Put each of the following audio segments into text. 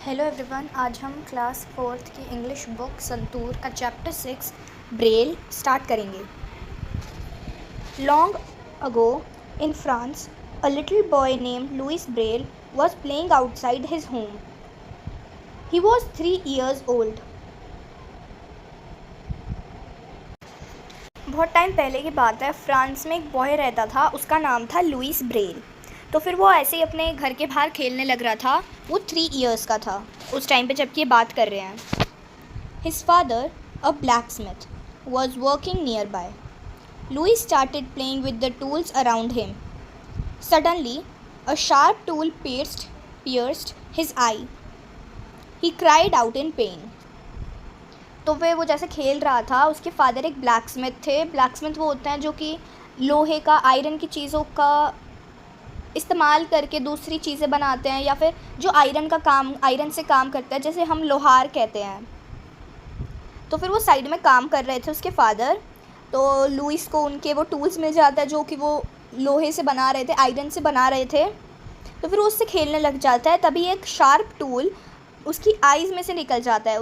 Hello everyone. आज हम class fourth की इंग्लिश बुक संतूर का चैप्टर 6 ब्रेल स्टार्ट करेंगे। Long ago in France a little boy named Louis Braille was playing outside his home. He was 3 years old. बहुत time पहले की बात है। फ्रांस में एक बॉय रहता था, उसका नाम था लुइस ब्रेल। तो फिर वो ऐसे ही अपने घर के बाहर खेलने लग रहा था। वो 3 इयर्स का था उस टाइम पे जबकि ये बात कर रहे हैं। His father, a blacksmith, was working nearby. Louis started playing with the tools around him. Suddenly, a sharp tool pierced his eye. He cried out in pain. तो वो जैसे खेल रहा था, उसके फादर एक ब्लैकस्मिथ थे। ब्लैकस्मिथ वो होते हैं जो कि लोहे का, आयरन की चीज़ों का इस्तेमाल करके दूसरी चीज़ें बनाते हैं, या फिर जो आयरन से काम करता है, जैसे हम लोहार कहते हैं। तो फिर वो साइड में काम कर रहे थे उसके फादर। तो लुइस को उनके वो टूल्स मिल जाता है जो कि वो लोहे से बना रहे थे, आयरन से बना रहे थे। तो फिर वो उससे खेलने लग जाता है। तभी एक शार्प टूल उसकी आइज़ में से निकल जाता है,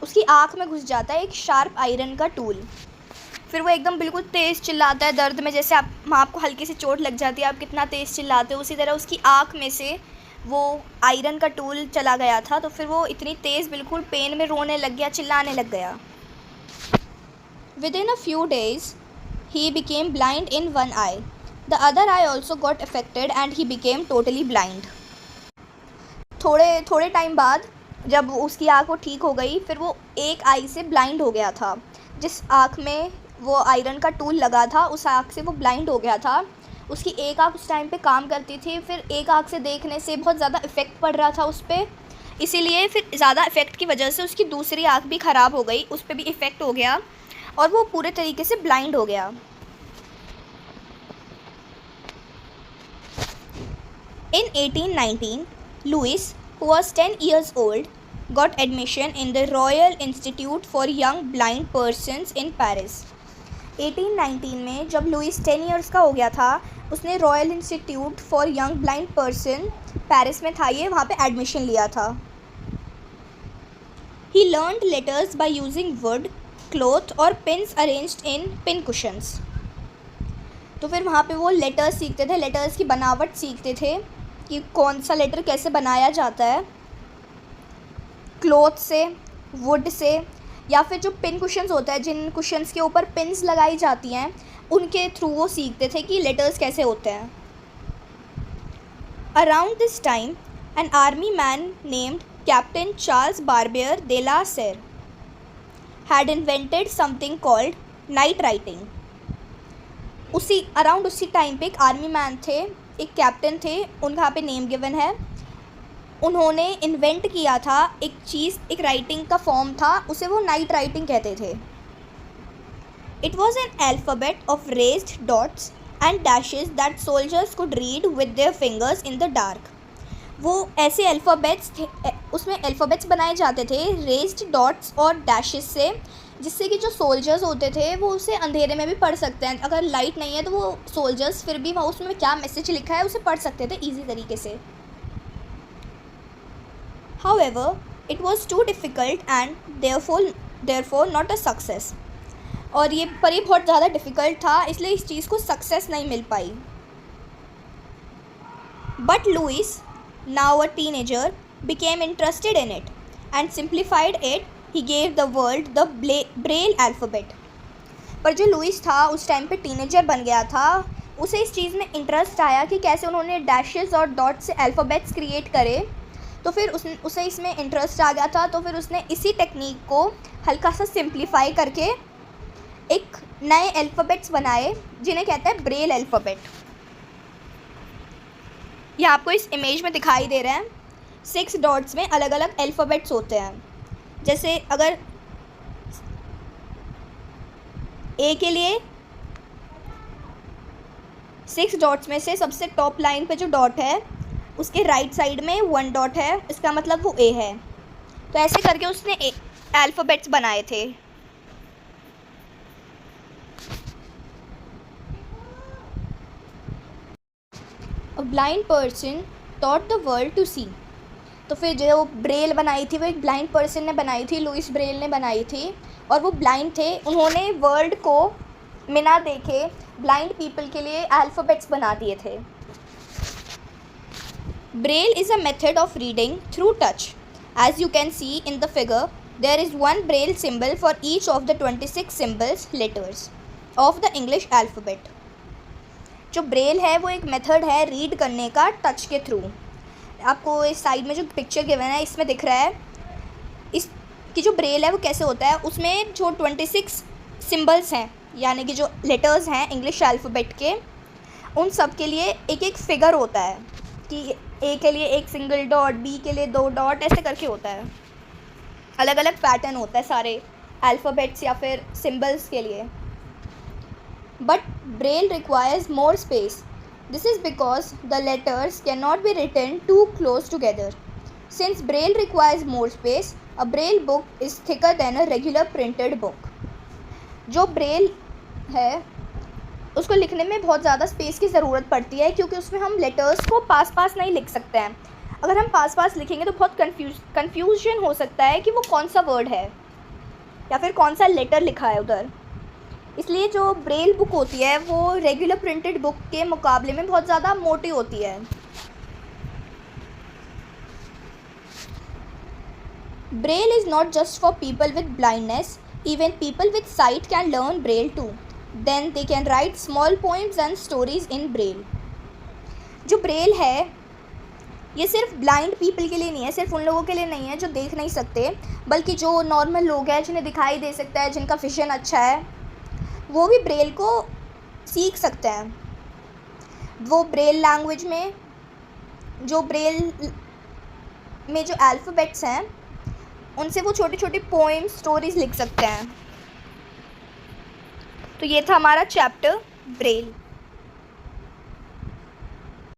उसकी आँख में घुस जाता है एक शार्प आयरन का टूल। फिर वो एकदम बिल्कुल तेज़ चिल्लाता है दर्द में। जैसे आपको हल्की सी चोट लग जाती है, आप कितना तेज़ चिल्लाते हो, उसी तरह उसकी आँख में से वो आयरन का टूल चला गया था। तो फिर वो इतनी तेज़ बिल्कुल पेन में रोने लग गया, चिल्लाने लग गया। Within a few days, he became blind in one eye. The other eye also got affected and he became totally blind. थोड़े टाइम बाद जब उसकी आँख वो ठीक हो गई, फिर वो एक आई से ब्लाइंड हो गया था। जिस आँख में वो आयरन का टूल लगा था, उस आँख से वो ब्लाइंड हो गया था। उसकी एक आँख उस टाइम पे काम करती थी, फिर एक आँख से देखने से बहुत ज़्यादा इफ़ेक्ट पड़ रहा था उस पर, इसीलिए फिर ज़्यादा इफ़ेक्ट की वजह से उसकी दूसरी आँख भी ख़राब हो गई, उस पर भी इफ़ेक्ट हो गया और वो पूरे तरीके से ब्लाइंड हो गया। In 1819, Louis, who was 10 years old, got admission in the Royal Institute for Young Blind Persons in Paris. 1819 में जब लुइस 10 ईयर्स का हो गया था, उसने royal institute for young blind person Paris में था, ये वहाँ पे एडमिशन लिया था। He learned letters by using wood, cloth और pins arranged in pin cushions. तो फिर वहाँ पे वो लेटर्स सीखते थे, लेटर्स की बनावट सीखते थे कि कौन सा लेटर कैसे बनाया जाता है, क्लॉथ से, वुड से, या फिर जो पिन कुशन्स होता है, जिन कुशन्स के ऊपर पिन्स लगाई जाती हैं, उनके थ्रू वो सीखते थे कि लेटर्स कैसे होते हैं। Around this time an army man named captain Charles Barbier de la Serre had invented something called night writing. उसी टाइम पे एक आर्मी मैन थे, एक कैप्टन थे, उनका यहाँ पे नेम गिवन है। उन्होंने इन्वेंट किया था एक चीज़, एक राइटिंग का फॉर्म था, उसे वो नाइट राइटिंग कहते थे। It was an alphabet of raised dots and dashes that soldiers could read with their fingers in the dark. वो ऐसे अल्फ़ाबेट्स थे, उसमें अल्फ़ाबेट्स बनाए जाते थे रेज्ड डॉट्स और डैशेस से, जिससे कि जो सोल्जर्स होते थे वो उसे अंधेरे में भी पढ़ सकते हैं। अगर लाइट नहीं है तो वो सोल्जर्स फिर भी वहाँ उसमें क्या मैसेज लिखा है उसे पढ़ सकते थे ईजी तरीके से। However, it was too difficult and therefore not a success. और ये बहुत ज़्यादा डिफ़िकल्ट था, इसलिए इस चीज़ को सक्सेस नहीं मिल पाई। But Louis, now a teenager, became interested in it and simplified it. He gave the world the Braille alphabet. पर जो लुइस था उस टाइम पे टीनेजर बन गया था, उसे इस चीज़ में इंटरेस्ट आया कि कैसे उन्होंने डैशेस और डॉट से अल्फ़ाबेट्स क्रिएट करे। तो फिर उसे इसमें इंटरेस्ट आ गया था, तो फिर उसने इसी टेक्निक को हल्का सा सिंप्लीफाई करके एक नए अल्फ़ाबेट्स बनाए जिन्हें कहते हैं ब्रेल अल्फ़ाबेट। ये आपको इस इमेज में दिखाई दे रहा है। 6 डॉट्स में अलग अलग अल्फ़ाबेट्स होते हैं। जैसे अगर ए के लिए 6 डॉट्स में से सबसे टॉप लाइन पे जो डॉट है उसके राइट साइड में 1 डॉट है, इसका मतलब वो ए है। तो ऐसे करके उसने अल्फ़ाबेट्स बनाए थे। A blind person taught the world to see. तो फिर जो ब्रेल बनाई थी वो एक ब्लाइंड पर्सन ने बनाई थी, लुइस ब्रेल ने बनाई थी, और वो ब्लाइंड थे। उन्होंने वर्ल्ड को बिना देखे ब्लाइंड पीपल के लिए अल्फ़ाबेट्स बना दिए थे। Braille is a method of reading through touch. As you can see in the figure, there is one Braille symbol for each of the 26 symbols letters of the English alphabet. जो Braille है वो एक method है read करने का touch के through. आपको इस साइड में जो पिक्चर गिवन है इसमें दिख रहा है इस कि जो ब्रेल है वो कैसे होता है। उसमें जो 26 सिंबल्स हैं, यानी कि जो लेटर्स हैं इंग्लिश अल्फ़ाबेट के, उन सब के लिए एक एक फिगर होता है कि ए के लिए एक सिंगल डॉट, बी के लिए 2 डॉट, ऐसे करके होता है। अलग अलग पैटर्न होता है सारे अल्फ़ाबेट्स या फिर सिंबल्स के लिए। But Braille requires more space. This is because the letters cannot be written too close together. Since Braille requires more space, a Braille book is thicker than a regular printed book. जो Braille है उसको लिखने में बहुत ज़्यादा space की ज़रूरत पड़ती है, क्योंकि उसमें हम लेटर्स को पास पास नहीं लिख सकते हैं। अगर हम पास पास लिखेंगे तो बहुत कन्फ्यूजन हो सकता है कि वो कौन सा वर्ड है या फिर कौन सा लेटर लिखा है उधर। इसलिए जो ब्रेल बुक होती है वो रेगुलर प्रिंटेड बुक के मुकाबले में बहुत ज़्यादा मोटी होती है। Braille is not just for people with blindness, even people with sight can learn Braille too, then they can write small poems and stories in Braille. जो ब्रेल है ये सिर्फ ब्लाइंड पीपल के लिए नहीं है, सिर्फ उन लोगों के लिए नहीं है जो देख नहीं सकते, बल्कि जो नॉर्मल लोग हैं जिन्हें दिखाई दे सकता है, जिनका विजन अच्छा है, वो भी ब्रेल को सीख सकते हैं। वो ब्रेल लैंग्वेज में जो अल्फ़ाबेट्स हैं उनसे वो छोटी छोटी पोएम्स, स्टोरीज़ लिख सकते हैं। तो ये था हमारा चैप्टर ब्रेल।